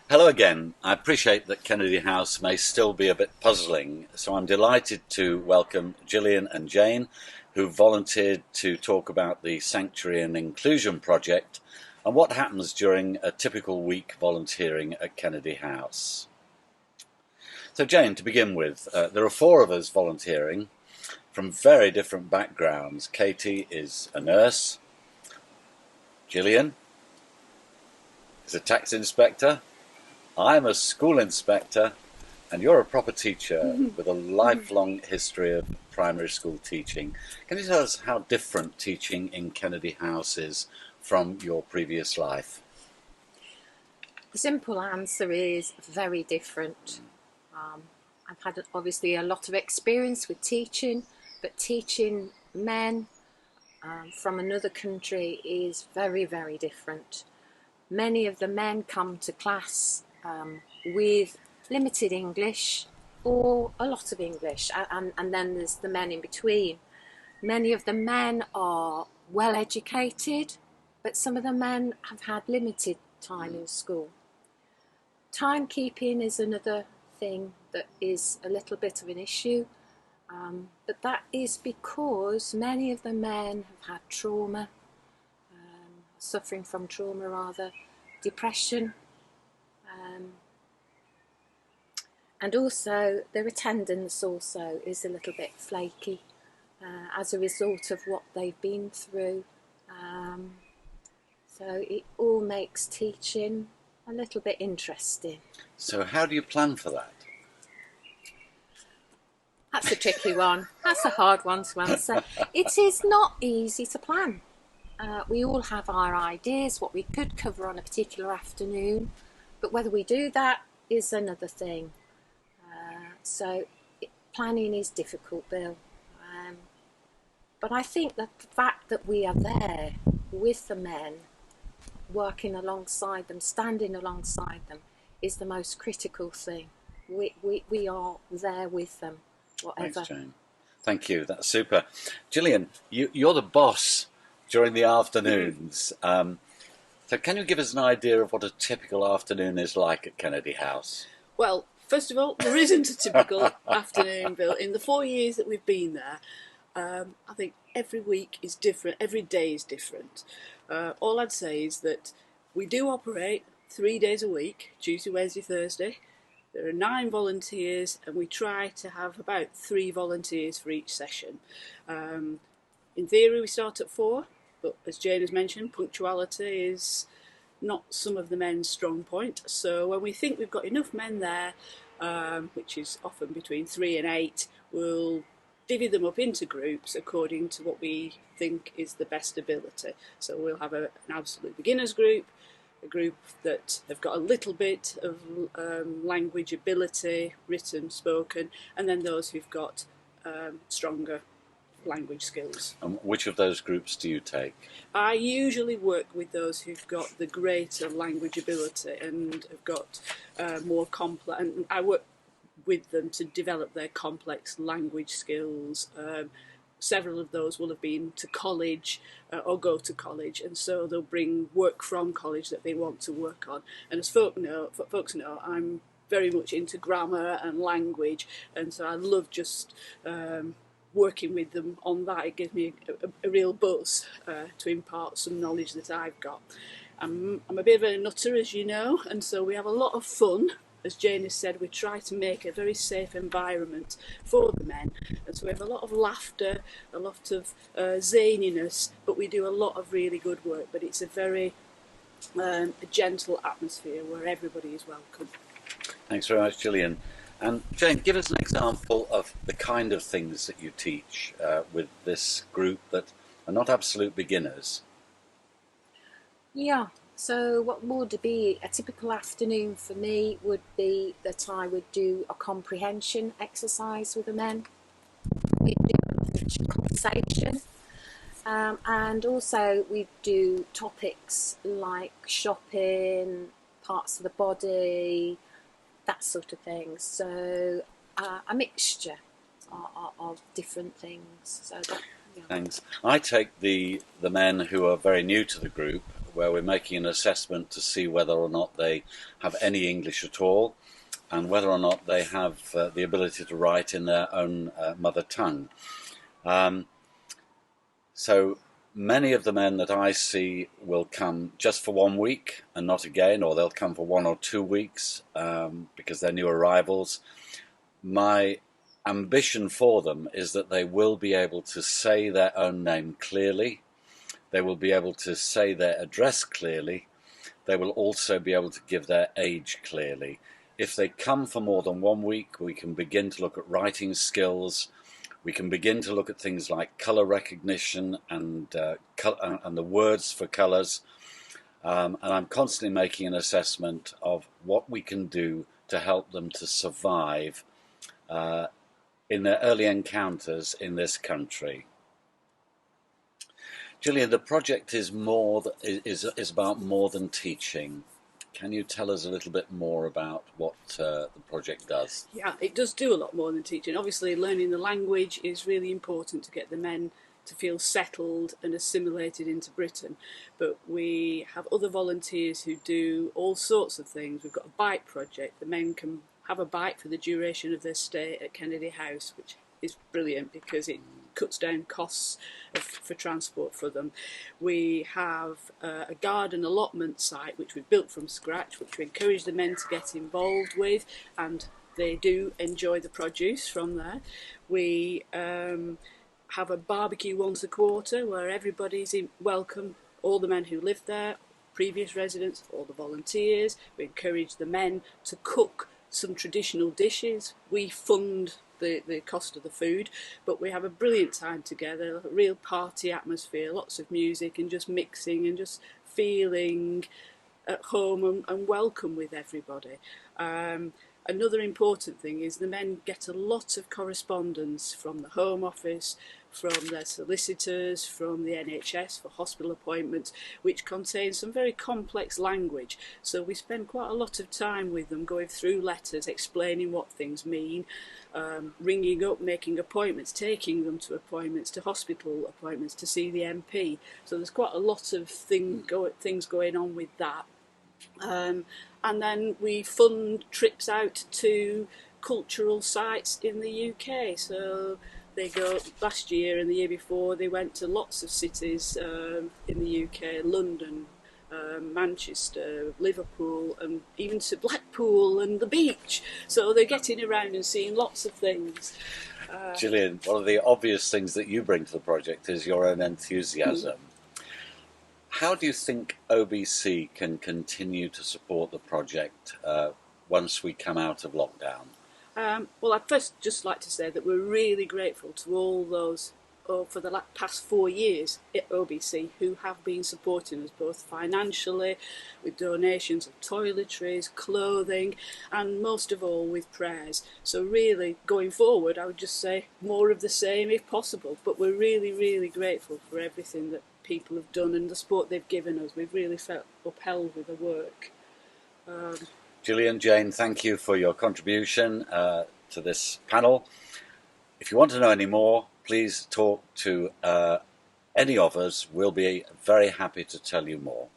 Hello again. I appreciate that Kennedy House may still be a bit puzzling, so I'm delighted to welcome Gillian and Jane, who volunteered to talk about the Sanctuary and Inclusion Project and what happens during a typical week volunteering at Kennedy House. So Jane, to begin with, there are four of us volunteering from very different backgrounds. Katie is a nurse, Gillian is a tax inspector, I'm a school inspector, and you're a proper teacher with a lifelong history of primary school teaching. Can you tell us how different teaching in Kennedy House is from your previous life? The simple answer is very different. I've had obviously a lot of experience with teaching, but teaching men from another country is very, very different. Many of the men come to class with limited English or a lot of English, and then there's the men in between. Many of the men are well educated, but some of the men have had limited time in school. Timekeeping is another thing that is a little bit of an issue, but that is because many of the men have had trauma, suffering from trauma rather, depression, and also their attendance also is a little bit flaky as a result of what they've been through. So it all makes teaching a little bit interesting. So how do you plan for that? That's a tricky one. That's a hard one to answer. It is not easy to plan. We all have our ideas, what we could cover on a particular afternoon, but whether we do that is another thing. So planning is difficult, Bill. But I think that the fact that we are there with the men, working alongside them, standing alongside them, is the most critical thing. We are there with them, whatever. Thanks, Jane. Thank you. That's super. Gillian, you're the boss during the afternoons. So can you give us an idea of what a typical afternoon is like at Kennedy House? Well, first of all, there isn't a typical afternoon, Bill. In the 4 years that we've been there, I think every week is different, every day is different. All I'd say is that we do operate 3 days a week, Tuesday, Wednesday, Thursday. There are 9 volunteers and we try to have about 3 volunteers for each session. In theory we start at 4, but as Jane has mentioned, punctuality is not some of the men's strong point. So when we think we've got enough men there, which is often between 3 and 8, we'll divvy them up into groups according to what we think is the best ability. So we'll have an absolute beginners group, a group that have got a little bit of language ability, written, spoken, and then those who've got stronger language skills. And which of those groups do you take? I usually work with those who've got the greater language ability and have got more complex, and I work with them to develop their complex language skills. Several of those will have been to college or go to college, and so they'll bring work from college that they want to work on. And as folks know, I'm very much into grammar and language, and so I love just working with them on that. It gives me a real buzz to impart some knowledge that I've got. I'm a bit of a nutter, as you know, and so we have a lot of fun. As Jane has said, we try to make a very safe environment for the men, and so we have a lot of laughter, a lot of zaniness, but we do a lot of really good work. But it's a very a gentle atmosphere where everybody is welcome. Thanks very much, Gillian. And Jane, give us an example of the kind of things that you teach with this group that are not absolute beginners. Yeah, so what would be a typical afternoon for me would be that I would do a comprehension exercise with the men. We do a conversation, and also we do topics like shopping, parts of the body, that sort of thing. So a mixture of different things. So that, yeah. Thanks. I take the men who are very new to the group, where we're making an assessment to see whether or not they have any English at all, and whether or not they have the ability to write in their own mother tongue. So many of the men that I see will come just for 1 week and not again, or they'll come for 1 or 2 weeks because they're new arrivals. My ambition for them is that they will be able to say their own name clearly. They will be able to say their address clearly. They will also be able to give their age clearly. If they come for more than 1 week, we can begin to look at writing skills. We can begin to look at things like colour recognition and the words for colours. And I'm constantly making an assessment of what we can do to help them to survive in their early encounters in this country. Gillian, the project is about more than teaching. Can you tell us a little bit more about what the project does? Yeah, it does do a lot more than teaching. Obviously, learning the language is really important to get the men to feel settled and assimilated into Britain. But we have other volunteers who do all sorts of things. We've got a bike project. The men can have a bike for the duration of their stay at Kennedy House, which is brilliant because it cuts down costs for transport for them. We have a garden allotment site which we've built from scratch, which we encourage the men to get involved with, and they do enjoy the produce from there. We have a barbecue once a quarter where everybody's welcome, all the men who live there, previous residents, all the volunteers. We encourage the men to cook some traditional dishes. We fund the cost of the food, but we have a brilliant time together, a real party atmosphere, lots of music and just mixing and just feeling at home and welcome with everybody. Another important thing is the men get a lot of correspondence from the Home Office, from their solicitors, from the NHS for hospital appointments, which contains some very complex language. So we spend quite a lot of time with them going through letters, explaining what things mean, ringing up, making appointments, taking them to appointments, to hospital appointments, to see the MP. So there's quite a lot of things going on with that. And then we fund trips out to cultural sites in the UK. So they go, last year and the year before, they went to lots of cities in the UK, London, Manchester, Liverpool, and even to Blackpool and the beach. So they're getting around and seeing lots of things. Gillian, one of the obvious things that you bring to the project is your own enthusiasm. How do you think OBC can continue to support the project once we come out of lockdown? Well, I'd first just like to say that we're really grateful to all those for the past 4 years at OBC who have been supporting us both financially, with donations of toiletries, clothing, and most of all with prayers. So really, going forward, I would just say more of the same if possible. But we're really, really grateful for everything that people have done and the support they've given us. We've really felt upheld with the work. Gill and Jane, thank you for your contribution to this panel. If you want to know any more, please talk to any of us. We'll be very happy to tell you more.